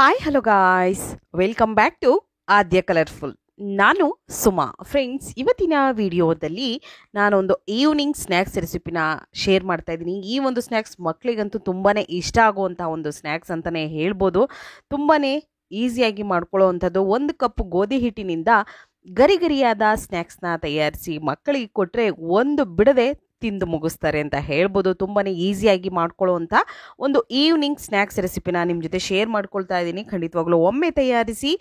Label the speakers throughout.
Speaker 1: Hi hello guys, welcome back to Aadya colourful. ನಾನು Suma. Friends, ಇವತ್ತಿನ ವಿಡಿಯೋದಲ್ಲಿ ನಾನೊಂದು ಈವ್ನಿಂಗ್ ಸ್ನ್ಯಾಕ್ಸ್ ರೆಸಿಪಿನ ಶೇರ್ ಮಾಡ್ತಾ ಇದ್ದೀನಿ. ಈ ಒಂದು ಸ್ನ್ಯಾಕ್ಸ್ ಮಕ್ಕಳಿಗಂತೂ ತುಂಬಾ ಇಷ್ಟ ಆಗುವಂಥ ಒಂದು ಸ್ನ್ಯಾಕ್ಸ್ ಅಂತಲೇ ಹೇಳ್ಬೋದು. ತುಂಬಾ ಈಸಿಯಾಗಿ ಮಾಡ್ಕೊಳ್ಳೋ ಅಂಥದ್ದು. 1 ಕಪ್ ಗೋಧಿ ಹಿಟ್ಟಿನಿಂದ ಗರಿಗರಿಯಾದ ಸ್ನ್ಯಾಕ್ಸ್ನ ತಯಾರಿಸಿ ಮಕ್ಕಳಿಗೆ ಕೊಟ್ಟರೆ ಒಂದು ಬಿಡದೆ ತಿಂದು ಮುಗಿಸ್ತಾರೆ ಅಂತ ಹೇಳ್ಬೋದು. ತುಂಬಾ ಈಸಿಯಾಗಿ ಮಾಡ್ಕೊಳ್ಳುವಂಥ ಒಂದು ಈವ್ನಿಂಗ್ ಸ್ನ್ಯಾಕ್ಸ್ ರೆಸಿಪಿನ ನಿಮ್ಮ ಜೊತೆ ಶೇರ್ ಮಾಡ್ಕೊಳ್ತಾ ಇದ್ದೀನಿ. ಖಂಡಿತವಾಗ್ಲೂ ಒಮ್ಮೆ ತಯಾರಿಸಿ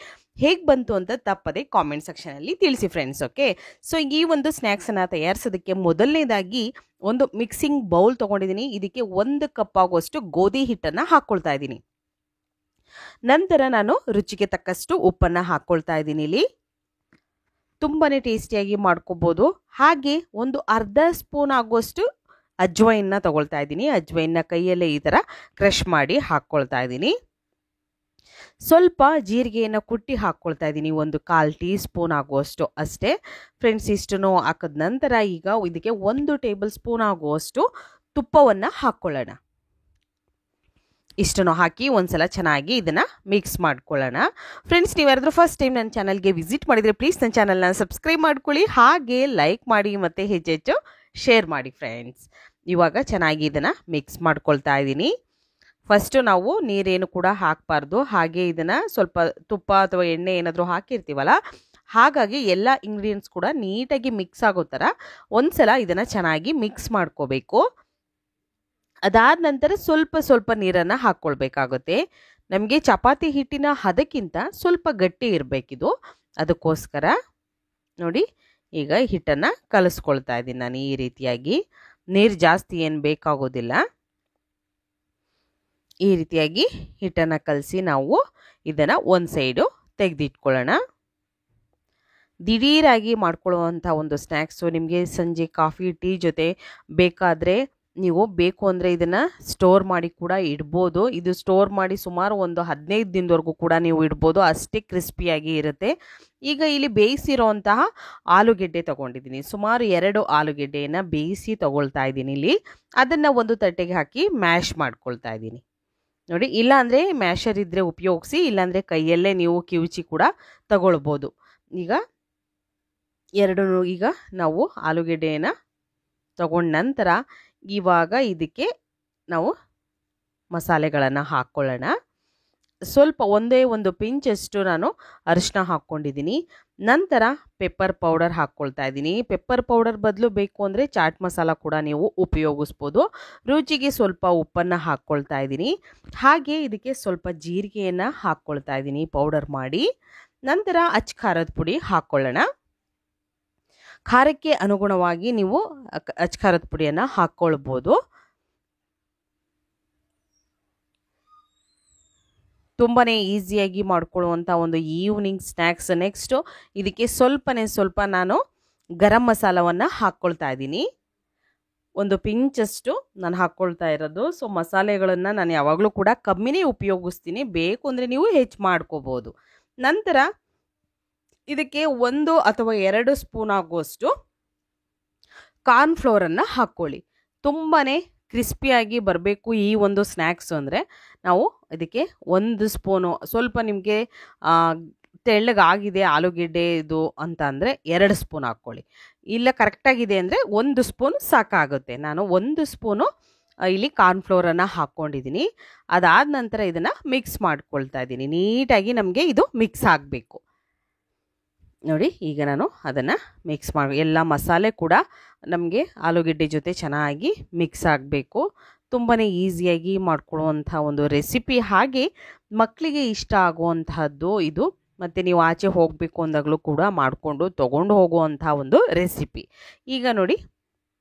Speaker 1: ಹೇಗೆ ಬಂತು ಅಂತ ತಪ್ಪದೆ ಕಾಮೆಂಟ್ ಸೆಕ್ಷನಲ್ಲಿ ತಿಳಿಸಿ ಫ್ರೆಂಡ್ಸ್. ಓಕೆ, ಸೊ ಈ ಒಂದು ಸ್ನ್ಯಾಕ್ಸನ್ನು ತಯಾರಿಸೋದಕ್ಕೆ ಮೊದಲನೇದಾಗಿ ಒಂದು ಮಿಕ್ಸಿಂಗ್ ಬೌಲ್ ತೊಗೊಂಡಿದ್ದೀನಿ. ಇದಕ್ಕೆ 1 ಕಪ್ ಆಗುವಷ್ಟು ಗೋಧಿ ಹಿಟ್ಟನ್ನು ಹಾಕ್ಕೊಳ್ತಾ ಇದ್ದೀನಿ. ನಂತರ ನಾನು ರುಚಿಗೆ ತಕ್ಕಷ್ಟು ಉಪ್ಪನ್ನು ಹಾಕ್ಕೊಳ್ತಾ ಇದ್ದೀನಿ. ಇಲ್ಲಿ ತುಂಬಾ ಟೇಸ್ಟಿಯಾಗಿ ಮಾಡ್ಕೋಬೋದು. ಹಾಗೆ ಒಂದು ಅರ್ಧ ಸ್ಪೂನ್ ಆಗುವಷ್ಟು ಅಜ್ವೈನ್ನ ತಗೊಳ್ತಾ ಇದ್ದೀನಿ. ಅಜ್ವೈನ್ನ ಕೈಯಲ್ಲೇ ಈ ಥರ ಕ್ರಷ್ ಮಾಡಿ ಹಾಕ್ಕೊಳ್ತಾ ಇದ್ದೀನಿ. ಸ್ವಲ್ಪ ಜೀರಿಗೆಯನ್ನು ಕುಟ್ಟಿ ಹಾಕ್ಕೊಳ್ತಾ ಇದ್ದೀನಿ, 1/4 ಟೀ ಸ್ಪೂನ್ ಆಗುವಷ್ಟು ಅಷ್ಟೇ ಫ್ರೆಂಡ್ಸ್. ಇಷ್ಟನ್ನು ಹಾಕಿದ ನಂತರ ಈಗ ಇದಕ್ಕೆ 1 ಟೇಬಲ್ ಸ್ಪೂನ್ ಆಗುವಷ್ಟು ತುಪ್ಪವನ್ನು ಹಾಕ್ಕೊಳ್ಳೋಣ. ಇಷ್ಟನ್ನು ಹಾಕಿ ಒಂದ್ಸಲ ಚೆನ್ನಾಗಿ ಇದನ್ನು ಮಿಕ್ಸ್ ಮಾಡ್ಕೊಳ್ಳೋಣ. ಫ್ರೆಂಡ್ಸ್, ನೀವು ಯಾರಾದರೂ ಫಸ್ಟ್ ಟೈಮ್ ನನ್ನ ಚಾನಲ್ಗೆ ವಿಸಿಟ್ ಮಾಡಿದರೆ ಪ್ಲೀಸ್ ನನ್ನ ಚಾನಲ್ನ ಸಬ್ಸ್ಕ್ರೈಬ್ ಮಾಡ್ಕೊಳ್ಳಿ, ಹಾಗೆ ಲೈಕ್ ಮಾಡಿ ಮತ್ತು ಹೆಚ್ಚೆಚ್ಚು ಶೇರ್ ಮಾಡಿ ಫ್ರೆಂಡ್ಸ್. ಇವಾಗ ಚೆನ್ನಾಗಿ ಇದನ್ನು ಮಿಕ್ಸ್ ಮಾಡ್ಕೊಳ್ತಾ ಇದ್ದೀನಿ. ಫಸ್ಟು ನಾವು ನೀರೇನು ಕೂಡ ಹಾಕಬಾರ್ದು. ಹಾಗೆ ಇದನ್ನು ಸ್ವಲ್ಪ ತುಪ್ಪ ಅಥವಾ ಎಣ್ಣೆ ಏನಾದರೂ ಹಾಕಿರ್ತೀವಲ್ಲ, ಹಾಗಾಗಿ ಎಲ್ಲ ಇಂಗ್ರೀಡಿಯೆಂಟ್ಸ್ ಕೂಡ ನೀಟಾಗಿ ಮಿಕ್ಸ್ ಆಗೋ ಥರ ಒಂದ್ಸಲ ಇದನ್ನು ಚೆನ್ನಾಗಿ ಮಿಕ್ಸ್ ಮಾಡ್ಕೋಬೇಕು. ಅದಾದ ನಂತರ ಸ್ವಲ್ಪ ನೀರನ್ನು ಹಾಕ್ಕೊಳ್ಬೇಕಾಗುತ್ತೆ. ನಮಗೆ ಚಪಾತಿ ಹಿಟ್ಟಿನ ಹದಕ್ಕಿಂತ ಸ್ವಲ್ಪ ಗಟ್ಟಿ ಇರಬೇಕಿದು. ಅದಕ್ಕೋಸ್ಕರ ನೋಡಿ, ಈಗ ಹಿಟ್ಟನ್ನು ಕಲಿಸ್ಕೊಳ್ತಾ ಇದ್ದೀನಿ ನಾನು ಈ ರೀತಿಯಾಗಿ. ನೀರು ಜಾಸ್ತಿ ಏನು ಬೇಕಾಗೋದಿಲ್ಲ. ಈ ರೀತಿಯಾಗಿ ಹಿಟ್ಟನ್ನು ಕಲಸಿ ನಾವು ಇದನ್ನು ಒಂದು ಸೈಡು ತೆಗೆದಿಟ್ಕೊಳ್ಳೋಣ. ದಿಢೀರಾಗಿ ಮಾಡ್ಕೊಳ್ಳುವಂಥ ಒಂದು ಸ್ನ್ಯಾಕ್ಸು. ನಿಮಗೆ ಸಂಜೆ ಕಾಫಿ ಟೀ ಜೊತೆ ಬೇಕಾದರೆ ನೀವು ಬೇಕು ಅಂದರೆ ಇದನ್ನು ಸ್ಟೋರ್ ಮಾಡಿ ಕೂಡ ಇಡ್ಬೋದು. ಇದು ಸ್ಟೋರ್ ಮಾಡಿ ಸುಮಾರು ಒಂದು 15 ದಿನದವರೆಗೂ ಕೂಡ ನೀವು ಇಡ್ಬೋದು, ಅಷ್ಟೇ ಕ್ರಿಸ್ಪಿಯಾಗಿ ಇರುತ್ತೆ. ಈಗ ಇಲ್ಲಿ ಬೇಯಿಸಿರೋಂತಹ ಆಲೂಗೆಡ್ಡೆ ತೊಗೊಂಡಿದ್ದೀನಿ. ಸುಮಾರು 2 ಆಲೂಗೆಡ್ಡೆಯನ್ನು ಬೇಯಿಸಿ ತೊಗೊಳ್ತಾ ಇದ್ದೀನಿ. ಇಲ್ಲಿ ಅದನ್ನು ಒಂದು ತಟ್ಟೆಗೆ ಹಾಕಿ ಮ್ಯಾಶ್ ಮಾಡ್ಕೊಳ್ತಾ ಇದ್ದೀನಿ. ನೋಡಿ, ಇಲ್ಲಾಂದರೆ ಮ್ಯಾಶರ್ ಇದ್ದರೆ ಉಪಯೋಗಿಸಿ, ಇಲ್ಲಾಂದರೆ ಕೈಯಲ್ಲೇ ನೀವು ಕಿವುಚಿ ಕೂಡ ತಗೊಳ್ಬೋದು. ಈಗ ಈಗ ನಾವು ಆಲೂಗೆಡ್ಡೆಯನ್ನು ತಗೊಂಡ ನಂತರ ಇವಾಗ ಇದಕ್ಕೆ ನಾವು ಮಸಾಲೆಗಳನ್ನು ಹಾಕ್ಕೊಳ್ಳೋಣ. ಸ್ವಲ್ಪ ಒಂದೇ ಒಂದು ಪಿಂಚಷ್ಟು ನಾನು ಅರಿಶಿನ ಹಾಕ್ಕೊಂಡಿದ್ದೀನಿ. ನಂತರ ಪೆಪ್ಪರ್ ಪೌಡರ್ ಹಾಕ್ಕೊಳ್ತಾ ಇದ್ದೀನಿ. ಪೆಪ್ಪರ್ ಪೌಡರ್ ಬದಲು ಬೇಕು ಅಂದರೆ ಚಾಟ್ ಮಸಾಲ ಕೂಡ ನೀವು ಉಪಯೋಗಿಸ್ಬೋದು. ರುಚಿಗೆ ಸ್ವಲ್ಪ ಉಪ್ಪನ್ನು ಹಾಕ್ಕೊಳ್ತಾ ಇದ್ದೀನಿ. ಹಾಗೆ ಇದಕ್ಕೆ ಸ್ವಲ್ಪ ಜೀರಿಗೆಯನ್ನು ಹಾಕ್ಕೊಳ್ತಾ ಇದ್ದೀನಿ ಪೌಡರ್ ಮಾಡಿ. ನಂತರ ಖಾರದ ಪುಡಿ ಹಾಕ್ಕೊಳ್ಳೋಣ. ಖಾರಕ್ಕೆ ಅನುಗುಣವಾಗಿ ನೀವು ಖಾರದ ಪುಡಿಯನ್ನು ಹಾಕ್ಕೊಳ್ಬೋದು. ತುಂಬಾ ಈಸಿಯಾಗಿ ಮಾಡ್ಕೊಳ್ಳುವಂಥ ಒಂದು ಈವ್ನಿಂಗ್ ಸ್ನ್ಯಾಕ್ಸ್. ನೆಕ್ಸ್ಟು ಇದಕ್ಕೆ ಸ್ವಲ್ಪ ನಾನು ಗರಂ ಮಸಾಲವನ್ನು ಹಾಕ್ಕೊಳ್ತಾ ಇದ್ದೀನಿ. ಒಂದು ಪಿಂಚಷ್ಟು ನಾನು ಹಾಕ್ಕೊಳ್ತಾ ಇರೋದು. ಸೊ ಮಸಾಲೆಗಳನ್ನು ನಾನು ಯಾವಾಗಲೂ ಕೂಡ ಕಮ್ಮಿನೇ ಉಪಯೋಗಿಸ್ತೀನಿ, ಬೇಕು ಅಂದರೆ ನೀವು ಹೆಚ್ಚು ಮಾಡ್ಕೋಬೋದು. ನಂತರ ಇದಕ್ಕೆ 1 ಅಥವಾ 2 ಸ್ಪೂನ್ ಆಗುವಷ್ಟು ಕಾರ್ನ್ಫ್ಲೋರನ್ನು ಹಾಕ್ಕೊಳ್ಳಿ. ತುಂಬಾ ಕ್ರಿಸ್ಪಿಯಾಗಿ ಬರಬೇಕು ಈ ಒಂದು ಸ್ನ್ಯಾಕ್ಸು ಅಂದರೆ ನಾವು ಇದಕ್ಕೆ 1 ಸ್ಪೂನು, ಸ್ವಲ್ಪ ನಿಮಗೆ ತೆಳ್ಳಗಾಗಿದೆ ಆಲೂಗೆಡ್ಡೆ ಇದು ಅಂತ ಅಂದರೆ 2 ಸ್ಪೂನ್ ಹಾಕ್ಕೊಳ್ಳಿ. ಇಲ್ಲ ಕರೆಕ್ಟಾಗಿದೆ ಅಂದರೆ 1 ಸ್ಪೂನ್ ಸಾಕಾಗುತ್ತೆ. ನಾನು 1 ಸ್ಪೂನು ಇಲ್ಲಿ ಕಾರ್ನ್ಫ್ಲೋರನ್ನು ಹಾಕ್ಕೊಂಡಿದ್ದೀನಿ. ಅದಾದ ನಂತರ ಇದನ್ನು ಮಿಕ್ಸ್ ಮಾಡ್ಕೊಳ್ತಾ ಇದ್ದೀನಿ. ನೀಟಾಗಿ ನಮಗೆ ಇದು ಮಿಕ್ಸ್ ಆಗಬೇಕು. ನೋಡಿ, ಈಗ ನಾನು ಅದನ್ನು ಮಿಕ್ಸ್ ಮಾಡಿ ಎಲ್ಲ ಮಸಾಲೆ ಕೂಡ ನಮಗೆ ಆಲೂಗೆಡ್ಡೆ ಜೊತೆ ಚೆನ್ನಾಗಿ ಮಿಕ್ಸ್ ಆಗಬೇಕು. ತುಂಬಾ ಈಸಿಯಾಗಿ ಮಾಡ್ಕೊಳ್ಳುವಂಥ ಒಂದು ರೆಸಿಪಿ, ಹಾಗೆ ಮಕ್ಕಳಿಗೆ ಇಷ್ಟ ಆಗುವಂತಹದ್ದು ಇದು. ಮತ್ತು ನೀವು ಆಚೆ ಹೋಗಬೇಕು ಅಂದಾಗಲೂ ಕೂಡ ಮಾಡಿಕೊಂಡು ತೊಗೊಂಡು ಹೋಗುವಂಥ ಒಂದು ರೆಸಿಪಿ. ಈಗ ನೋಡಿ,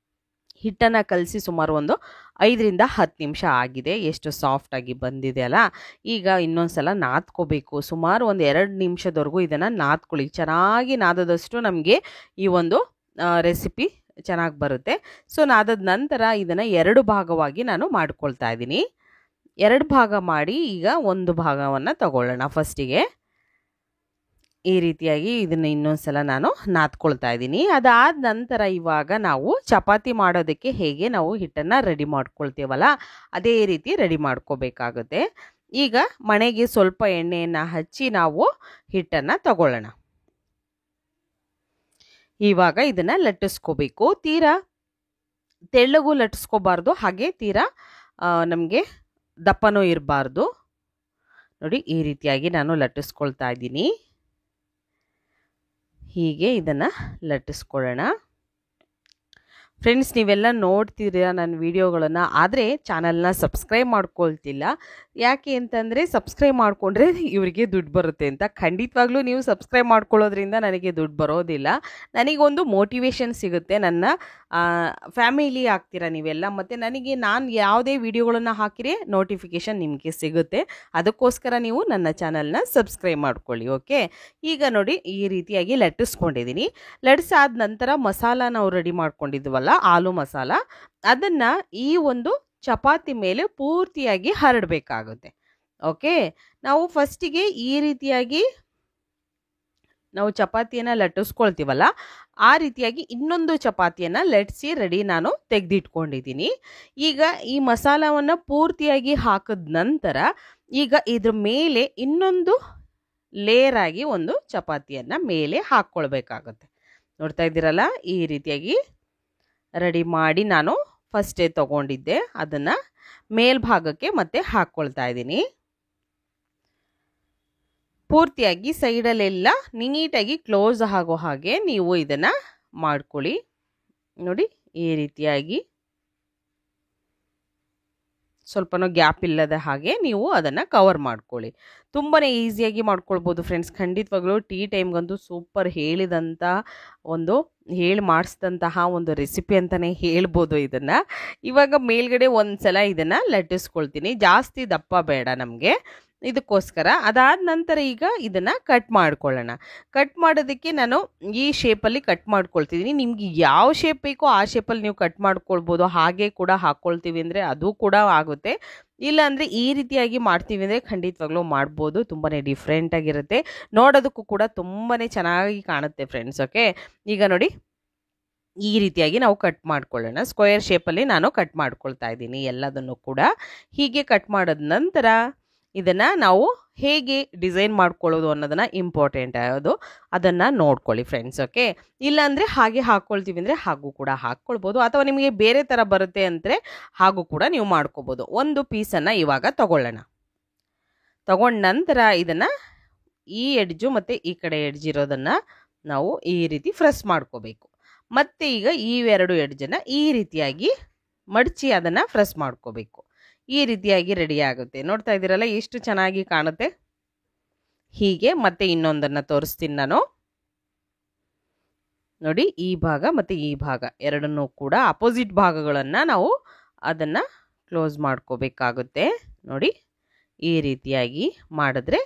Speaker 1: ಹಿಟ್ಟನ್ನು ಕಲಸಿ ಸುಮಾರು ಒಂದು 5 ರಿಂದ 10 ನಿಮಿಷ ಆಗಿದೆ. ಎಷ್ಟು ಸಾಫ್ಟಾಗಿ ಬಂದಿದೆ ಅಲ್ಲ. ಈಗ ಇನ್ನೊಂದು ಸಲ ನಾದ್ಕೋಬೇಕು. ಸುಮಾರು ಒಂದು 2 ನಿಮಿಷದವರೆಗೂ ಇದನ್ನು ನಾದ್ಕೊಳ್ಳಿ. ಚೆನ್ನಾಗಿ ನಾದದಷ್ಟು ನಮಗೆ ಈ ಒಂದು ರೆಸಿಪಿ ಚೆನ್ನಾಗಿ ಬರುತ್ತೆ. ಸೊ ನಾದದ ನಂತರ ಇದನ್ನು 2 ಭಾಗವಾಗಿ ನಾನು ಮಾಡ್ಕೊಳ್ತಾ ಇದ್ದೀನಿ. 2 ಭಾಗ ಮಾಡಿ ಈಗ ಒಂದು ಭಾಗವನ್ನು ತಗೊಳ್ಳೋಣ ಫಸ್ಟಿಗೆ. ಈ ರೀತಿಯಾಗಿ ಇದನ್ನು ಇನ್ನೊಂದು ಸಲ ನಾನು ನಾದ್ಕೊಳ್ತಾ ಇದ್ದೀನಿ. ಅದಾದ ನಂತರ ಇವಾಗ ನಾವು ಚಪಾತಿ ಮಾಡೋದಕ್ಕೆ ಹೇಗೆ ನಾವು ಹಿಟ್ಟನ್ನು ರೆಡಿ ಮಾಡ್ಕೊಳ್ತೀವಲ್ಲ, ಅದೇ ರೀತಿ ರೆಡಿ ಮಾಡ್ಕೋಬೇಕಾಗುತ್ತೆ. ಈಗ ಮಣೆಗೆ ಸ್ವಲ್ಪ ಎಣ್ಣೆಯನ್ನು ಹಚ್ಚಿ ನಾವು ಹಿಟ್ಟನ್ನು ತಗೊಳ್ಳೋಣ. ಇವಾಗ ಇದನ್ನು ಲಟ್ಟಿಸ್ಕೋಬೇಕು. ತೀರಾ ತೆಳ್ಳಗೂ ಲಟ್ಟಿಸ್ಕೋಬಾರ್ದು, ಹಾಗೆ ತೀರಾ ನಮಗೆ ದಪ್ಪನೂ ಇರಬಾರ್ದು. ನೋಡಿ ಈ ರೀತಿಯಾಗಿ ನಾನು ಲಟ್ಟಿಸ್ಕೊಳ್ತಾ ಇದ್ದೀನಿ. ಹೀಗೆ ಇದನ್ನು ಲಟ್ಟಿಸ್ಕೊಳ್ಳೋಣ. ಫ್ರೆಂಡ್ಸ್, ನೀವೆಲ್ಲ ನೋಡ್ತೀರಾ ನನ್ನ ವಿಡಿಯೋಗಳನ್ನು, ಆದರೆ ಚಾನಲ್ನ ಸಬ್ಸ್ಕ್ರೈಬ್ ಮಾಡ್ಕೊಳ್ತಿಲ್ಲ. ಯಾಕೆ ಅಂತಂದರೆ ಸಬ್ಸ್ಕ್ರೈಬ್ ಮಾಡಿಕೊಂಡ್ರೆ ಇವರಿಗೆ ದುಡ್ಡು ಬರುತ್ತೆ ಅಂತ. ಖಂಡಿತವಾಗ್ಲೂ ನೀವು ಸಬ್ಸ್ಕ್ರೈಬ್ ಮಾಡ್ಕೊಳ್ಳೋದ್ರಿಂದ ನನಗೆ ದುಡ್ಡು ಬರೋದಿಲ್ಲ. ನನಗೊಂದು ಮೋಟಿವೇಶನ್ ಸಿಗುತ್ತೆ, ನನ್ನ ಫ್ಯಾಮಿಲಿ ಆಗ್ತೀರಾ ನೀವೆಲ್ಲ, ಮತ್ತು ನನಗೆ ನಾನು ಯಾವುದೇ ವಿಡಿಯೋಗಳನ್ನು ಹಾಕಿರೆ ನೋಟಿಫಿಕೇಷನ್ ನಿಮಗೆ ಸಿಗುತ್ತೆ. ಅದಕ್ಕೋಸ್ಕರ ನೀವು ನನ್ನ ಚಾನಲ್ನ ಸಬ್ಸ್ಕ್ರೈಬ್ ಮಾಡ್ಕೊಳ್ಳಿ. ಓಕೆ, ಈಗ ನೋಡಿ ಈ ರೀತಿಯಾಗಿ ಲಟ್ಟಿಸ್ಕೊಂಡಿದ್ದೀನಿ. ಲಟ್ಟಿಸಾದ ನಂತರ ಮಸಾಲ ನಾವು ರೆಡಿ ಮಾಡ್ಕೊಂಡಿದ್ವಲ್ಲ, ಆಲೂ ಮಸಾಲ, ಅದನ್ನು ಈ ಒಂದು ಚಪಾತಿ ಮೇಲೆ ಪೂರ್ತಿಯಾಗಿ ಹರಡಬೇಕಾಗುತ್ತೆ. ಓಕೆ, ನಾವು ಫಸ್ಟಿಗೆ ಈ ರೀತಿಯಾಗಿ ನಾವು ಚಪಾತಿಯನ್ನು ಲಟ್ಟಿಸ್ಕೊಳ್ತೀವಲ್ಲ, ಆ ರೀತಿಯಾಗಿ ಇನ್ನೊಂದು ಚಪಾತಿಯನ್ನು ಲಟ್ಟಿಸಿ ರೆಡಿ ನಾನು ತೆಗೆದಿಟ್ಕೊಂಡಿದ್ದೀನಿ. ಈಗ ಈ ಮಸಾಲವನ್ನು ಪೂರ್ತಿಯಾಗಿ ಹಾಕಿದ ನಂತರ ಈಗ ಇದ್ರ ಮೇಲೆ ಇನ್ನೊಂದು ಲೇಯರ್ ಆಗಿ ಒಂದು ಚಪಾತಿಯನ್ನು ಮೇಲೆ ಹಾಕ್ಕೊಳ್ಬೇಕಾಗುತ್ತೆ. ನೋಡ್ತಾ ಇದ್ದೀರಲ್ಲ, ಈ ರೀತಿಯಾಗಿ ರೆಡಿ ಮಾಡಿ ನಾನು ಫಸ್ಟೇ ತಗೊಂಡಿದ್ದೆ, ಅದನ್ನು ಮೇಲ್ಭಾಗಕ್ಕೆ ಮತ್ತೆ ಹಾಕ್ಕೊಳ್ತಾ ಇದ್ದೀನಿ. ಪೂರ್ತಿಯಾಗಿ ಸೈಡಲ್ಲೆಲ್ಲ ನೀಟಾಗಿ ಕ್ಲೋಸ್ ಆಗೋ ಹಾಗೆ ನೀವು ಇದನ್ನು ಮಾಡ್ಕೊಳ್ಳಿ. ನೋಡಿ ಈ ರೀತಿಯಾಗಿ ಸ್ವಲ್ಪನೂ ಗ್ಯಾಪ್ ಇಲ್ಲದ ಹಾಗೆ ನೀವು ಅದನ್ನು ಕವರ್ ಮಾಡ್ಕೊಳ್ಳಿ. ತುಂಬಾ ಈಸಿಯಾಗಿ ಮಾಡ್ಕೊಳ್ಬೋದು ಫ್ರೆಂಡ್ಸ್. ಖಂಡಿತವಾಗ್ಲೂ ಟೀ ಟೈಮ್ಗಂತೂ ಸೂಪರ್ ಹೇಳಿ ಮಾಡಿಸಿದಂತಹ ಒಂದು ರೆಸಿಪಿ ಅಂತಲೇ ಹೇಳ್ಬೋದು ಇದನ್ನು. ಇವಾಗ ಮೇಲ್ಗಡೆ ಒಂದು ಸಲ ಇದನ್ನು ಲಟ್ಟಿಸ್ಕೊಳ್ತೀನಿ. ಜಾಸ್ತಿ ದಪ್ಪ ಬೇಡ ನಮಗೆ, ಇದಕ್ಕೋಸ್ಕರ. ಅದಾದ ನಂತರ ಈಗ ಇದನ್ನು ಕಟ್ ಮಾಡ್ಕೊಳ್ಳೋಣ. ಕಟ್ ಮಾಡೋದಕ್ಕೆ ನಾನು ಈ ಶೇಪಲ್ಲಿ ಕಟ್ ಮಾಡ್ಕೊಳ್ತಿದ್ದೀನಿ. ನಿಮ್ಗೆ ಯಾವ ಶೇಪ್ ಬೇಕೋ ಆ ಶೇಪಲ್ಲಿ ನೀವು ಕಟ್ ಮಾಡ್ಕೊಳ್ಬೋದು. ಹಾಗೆ ಕೂಡ ಹಾಕ್ಕೊಳ್ತೀವಿ ಅಂದರೆ ಅದು ಕೂಡ ಆಗುತ್ತೆ. ಇಲ್ಲ ಅಂದರೆ ಈ ರೀತಿಯಾಗಿ ಮಾಡ್ತೀವಿ ಅಂದರೆ ಖಂಡಿತವಾಗ್ಲೂ ಮಾಡ್ಬೋದು. ತುಂಬಾ ಡಿಫ್ರೆಂಟಾಗಿರುತ್ತೆ, ನೋಡೋದಕ್ಕೂ ಕೂಡ ತುಂಬಾ ಚೆನ್ನಾಗಿ ಕಾಣುತ್ತೆ ಫ್ರೆಂಡ್ಸ್. ಓಕೆ, ಈಗ ನೋಡಿ ಈ ರೀತಿಯಾಗಿ ನಾವು ಕಟ್ ಮಾಡ್ಕೊಳ್ಳೋಣ. ಸ್ಕ್ವೇರ್ ಶೇಪಲ್ಲಿ ನಾನು ಕಟ್ ಮಾಡ್ಕೊಳ್ತಾ ಇದ್ದೀನಿ ಎಲ್ಲದನ್ನು ಕೂಡ. ಹೀಗೆ ಕಟ್ ಮಾಡಿದ ನಂತರ ಇದನ್ನು ನಾವು ಹೇಗೆ ಡಿಸೈನ್ ಮಾಡ್ಕೊಳ್ಳೋದು ಅನ್ನೋದನ್ನು ಇಂಪಾರ್ಟೆಂಟ್ ಆಗೋದು, ಅದನ್ನು ನೋಡ್ಕೊಳ್ಳಿ ಫ್ರೆಂಡ್ಸ್. ಓಕೆ, ಇಲ್ಲಾಂದರೆ ಹಾಗೆ ಹಾಕ್ಕೊಳ್ತೀವಿ ಅಂದರೆ ಹಾಗೂ ಕೂಡ ಹಾಕ್ಕೊಳ್ಬೋದು, ಅಥವಾ ನಿಮಗೆ ಬೇರೆ ಥರ ಬರುತ್ತೆ ಅಂದರೆ ಹಾಗೂ ಕೂಡ ನೀವು ಮಾಡ್ಕೋಬೋದು. ಒಂದು ಪೀಸನ್ನು ಇವಾಗ ತಗೊಳ್ಳೋಣ. ತಗೊಂಡ ನಂತರ ಇದನ್ನು ಈ ಎಡ್ಜು ಮತ್ತು ಈ ಕಡೆ ಎಡ್ಜ್ ಇರೋದನ್ನು ನಾವು ಈ ರೀತಿ ಪ್ರೆಸ್ ಮಾಡ್ಕೋಬೇಕು. ಮತ್ತು ಈಗ ಈ ಎರಡು ಎಡ್ಜನ್ನು ಈ ರೀತಿಯಾಗಿ ಮಡಚಿ ಅದನ್ನು ಪ್ರೆಸ್ ಮಾಡ್ಕೋಬೇಕು. ಈ ರೀತಿಯಾಗಿ ರೆಡಿ ಆಗುತ್ತೆ. ನೋಡ್ತಾ ಇದ್ದೀರಲ್ಲ ಎಷ್ಟು ಚೆನ್ನಾಗಿ ಕಾಣುತ್ತೆ. ಹೀಗೆ ಮತ್ತೆ ಇನ್ನೊಂದನ್ನು ತೋರಿಸ್ತೀನಿ ನಾನು. ನೋಡಿ ಈ ಭಾಗ ಮತ್ತು ಈ ಭಾಗ ಎರಡನ್ನೂ ಕೂಡ ಅಪೋಸಿಟ್ ಭಾಗಗಳನ್ನು ನಾವು ಅದನ್ನು ಕ್ಲೋಸ್ ಮಾಡ್ಕೋಬೇಕಾಗುತ್ತೆ. ನೋಡಿ ಈ ರೀತಿಯಾಗಿ ಮಾಡಿದ್ರೆ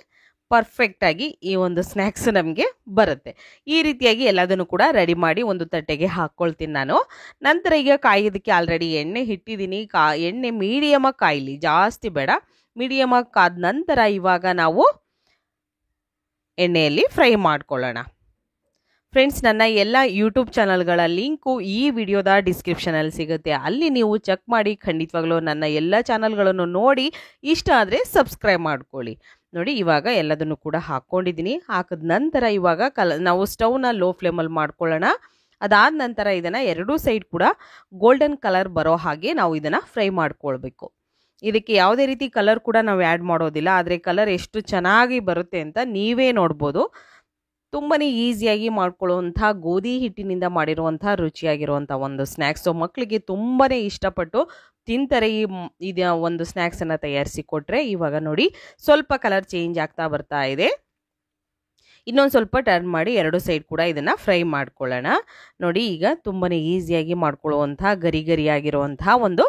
Speaker 1: ಪರ್ಫೆಕ್ಟಾಗಿ ಈ ಒಂದು ಸ್ನ್ಯಾಕ್ಸ್ ನಮಗೆ ಬರುತ್ತೆ. ಈ ರೀತಿಯಾಗಿ ಎಲ್ಲದನ್ನು ಕೂಡ ರೆಡಿ ಮಾಡಿ ಒಂದು ತಟ್ಟೆಗೆ ಹಾಕ್ಕೊಳ್ತೀನಿ ನಾನು. ನಂತರ ಈಗ ಕಾಯೋದಕ್ಕೆ ಆಲ್ರೆಡಿ ಎಣ್ಣೆ ಇಟ್ಟಿದ್ದೀನಿ. ಎಣ್ಣೆ ಮೀಡಿಯಮಾಗಿ ಕಾಯಲಿ, ಜಾಸ್ತಿ ಬೇಡ, ಮೀಡಿಯಮಾಗಿ ಕಾದ ನಂತರ ಇವಾಗ ನಾವು ಎಣ್ಣೆಯಲ್ಲಿ ಫ್ರೈ ಮಾಡ್ಕೊಳ್ಳೋಣ. ಫ್ರೆಂಡ್ಸ್, ನನ್ನ ಎಲ್ಲ ಯೂಟ್ಯೂಬ್ ಚಾನಲ್ಗಳ ಲಿಂಕು ಈ ವಿಡಿಯೋದ ಡಿಸ್ಕ್ರಿಪ್ಷನಲ್ಲಿ ಸಿಗುತ್ತೆ. ಅಲ್ಲಿ ನೀವು ಚೆಕ್ ಮಾಡಿ ಖಂಡಿತವಾಗ್ಲೂ ನನ್ನ ಎಲ್ಲ ಚಾನಲ್ಗಳನ್ನು ನೋಡಿ ಇಷ್ಟ ಆದರೆ ಸಬ್ಸ್ಕ್ರೈಬ್ ಮಾಡ್ಕೊಳ್ಳಿ. ನೋಡಿ ಇವಾಗ ಎಲ್ಲದನ್ನು ಕೂಡ ಹಾಕ್ಕೊಂಡಿದ್ದೀನಿ. ಹಾಕಿದ ನಂತರ ಇವಾಗ ನಾವು ಸ್ಟವ್ನ ಲೋ ಫ್ಲೇಮಲ್ಲಿ ಮಾಡ್ಕೊಳ್ಳೋಣ. ಅದಾದ ನಂತರ ಇದನ್ನು ಎರಡೂ ಸೈಡ್ ಕೂಡ ಗೋಲ್ಡನ್ ಕಲರ್ ಬರೋ ಹಾಗೆ ನಾವು ಇದನ್ನು ಫ್ರೈ ಮಾಡ್ಕೊಳ್ಬೇಕು. ಇದಕ್ಕೆ ಯಾವುದೇ ರೀತಿ ಕಲರ್ ಕೂಡ ನಾವು ಆ್ಯಡ್ ಮಾಡೋದಿಲ್ಲ, ಆದರೆ ಕಲರ್ ಎಷ್ಟು ಚೆನ್ನಾಗಿ ಬರುತ್ತೆ ಅಂತ ನೀವೇ ನೋಡ್ಬೋದು. ತುಂಬಾ ಈಸಿಯಾಗಿ ಮಾಡ್ಕೊಳ್ಳುವಂಥ ಗೋಧಿ ಹಿಟ್ಟಿನಿಂದ ಮಾಡಿರುವಂಥ ರುಚಿಯಾಗಿರುವಂಥ ಒಂದು ಸ್ನ್ಯಾಕ್ಸು. ಮಕ್ಕಳಿಗೆ ತುಂಬಾ ಇಷ್ಟಪಟ್ಟು ತಿಂತಾರೆ ಇದು ಒಂದು ಸ್ನ್ಯಾಕ್ಸನ್ನು ತಯಾರಿಸಿ ಕೊಟ್ಟರೆ. ಇವಾಗ ನೋಡಿ ಸ್ವಲ್ಪ ಕಲರ್ ಚೇಂಜ್ ಆಗ್ತಾ ಬರ್ತಾ ಇದೆ. ಇನ್ನೊಂದು ಸ್ವಲ್ಪ ಟರ್ನ್ ಮಾಡಿ ಎರಡು ಸೈಡ್ ಕೂಡ ಇದನ್ನು ಫ್ರೈ ಮಾಡ್ಕೊಳ್ಳೋಣ. ನೋಡಿ ಈಗ ತುಂಬಾ ಈಸಿಯಾಗಿ ಮಾಡ್ಕೊಳ್ಳುವಂಥ ಗರಿಯಾಗಿರುವಂಥ ಒಂದು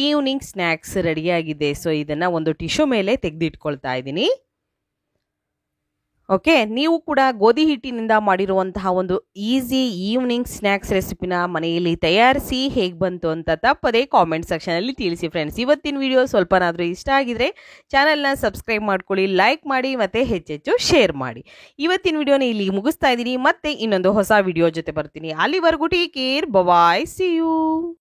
Speaker 1: ಈವ್ನಿಂಗ್ ಸ್ನ್ಯಾಕ್ಸ್ ರೆಡಿಯಾಗಿದೆ. ಸೊ ಇದನ್ನು ಒಂದು ಟಿಶ್ಯೂ ಮೇಲೆ ತೆಗೆದಿಟ್ಕೊಳ್ತಾ ಇದ್ದೀನಿ. ಓಕೆ, ನೀವು ಕೂಡ ಗೋಧಿ ಹಿಟ್ಟಿನಿಂದ ಮಾಡಿರುವಂತಹ ಒಂದು ಈಸಿ ಈವ್ನಿಂಗ್ ಸ್ನ್ಯಾಕ್ಸ್ ರೆಸಿಪಿನ ಮನೆಯಲ್ಲಿ ತಯಾರಿಸಿ ಹೇಗೆ ಬಂತು ಅಂತ ತಪ್ಪದೆ ಕಾಮೆಂಟ್ ಸೆಕ್ಷನಲ್ಲಿ ತಿಳಿಸಿ ಫ್ರೆಂಡ್ಸ್. ಇವತ್ತಿನ ವಿಡಿಯೋ ಸ್ವಲ್ಪನಾದರೂ ಇಷ್ಟ ಆಗಿದ್ರೆ ಚಾನಲ್ನ ಸಬ್ಸ್ಕ್ರೈಬ್ ಮಾಡ್ಕೊಳ್ಳಿ, ಲೈಕ್ ಮಾಡಿ ಮತ್ತು ಹೆಚ್ಚೆಚ್ಚು ಶೇರ್ ಮಾಡಿ. ಇವತ್ತಿನ ವಿಡಿಯೋನ ಇಲ್ಲಿ ಮುಗಿಸ್ತಾ ಇದ್ದೀನಿ. ಮತ್ತೆ ಇನ್ನೊಂದು ಹೊಸ ವಿಡಿಯೋ ಜೊತೆ ಬರ್ತೀನಿ. ಅಲ್ಲಿವರೆಗೂ take care, bye, see you.